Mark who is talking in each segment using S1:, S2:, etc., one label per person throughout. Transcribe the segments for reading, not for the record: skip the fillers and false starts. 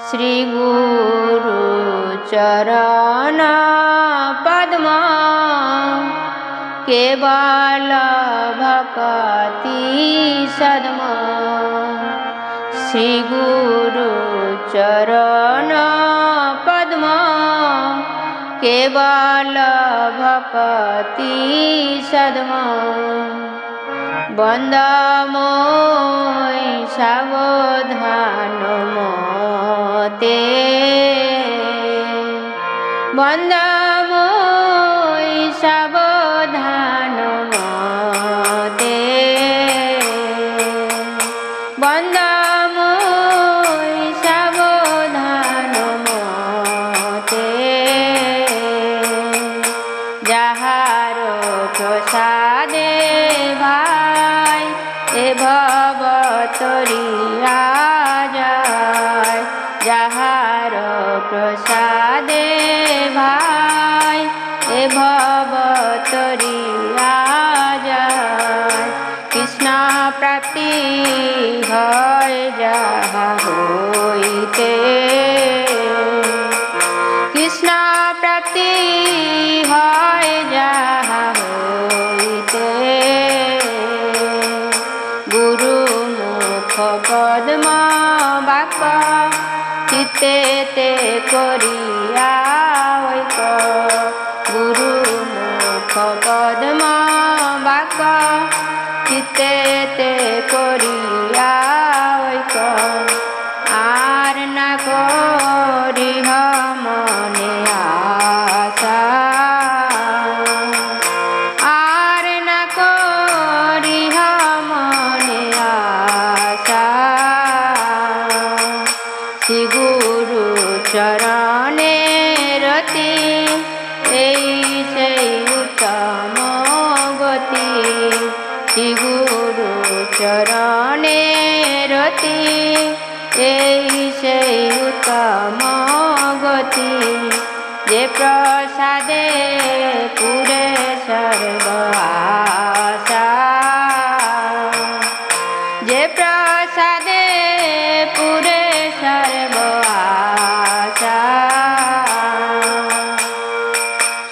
S1: श्री गुरु चरण पद्म केवल भक्ति सद्म। श्री गुरु चरण पद्म केवल भक्ति सद्म। बंद मोय सावधान मोते बंद मोय सावधान मोते बंद मोय सावधान मोते। যাহারো প্রসাদে ভাই এ ভব তরিয়া যায়। যাহারো প্রসাদে ভাই এ ভব তরিয়া যায়। কৃষ্ণ প্রাপ্তি হয় যাহা হইতে কৃষ্ণ প্রাপ্তি হয় যাহা হইতে। গুরু মুখ পদ্ম বাক্য চিত্তেতে করিয়া ঐক। গুরু মুখ পদ্ম বাক্য চিত্তেতে করিয়া ঐক। আর না করিহ মনে আশা আর না করিহ মনে আশা। শ্রী গুরু চরণে রতি এই সেই উত্তম গতি। শ্রী গুরু চরণে রতি এই সেই উত্তম গতি। যে প্রসাদে পুরে সর্ব আশা যে প্রসাদে পুরে সর্ব আশা।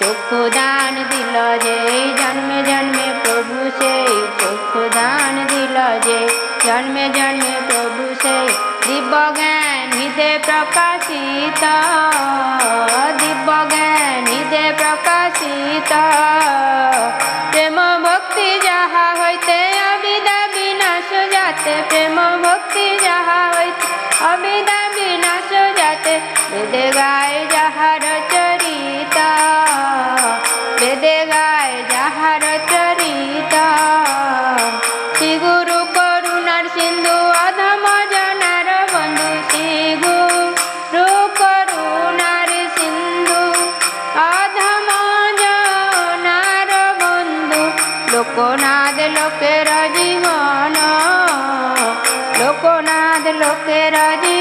S1: চক্ষু দান দিল যে জন্মে জন্মে প্রভু সেই চক্ষু দান দিল যে জন্মে জন্মে প্রভু সেই। দিব্য জ্ঞান হৃদে প্রকাশিত দিব্য জ্ঞান হৃদে প্রকাশিত। প্রেম ভক্তি যাহা হইতে অবিদ্যা বিনাশ যাতে প্রেম ভক্তি যাহা হইতে অবিদ্যা বিনাশ যাতে। বেদে গায় যাহার চরিত বেদে গায় যাহার চরিত। শ্রী গুরু করুণার সিন্ধু অধম জনার বন্ধু। শ্রী গুরু করুণার সিন্ধু অধম জনার বন্ধু। লোকনাথ লোকের জীবন লোকনাথ লোকের জীবন।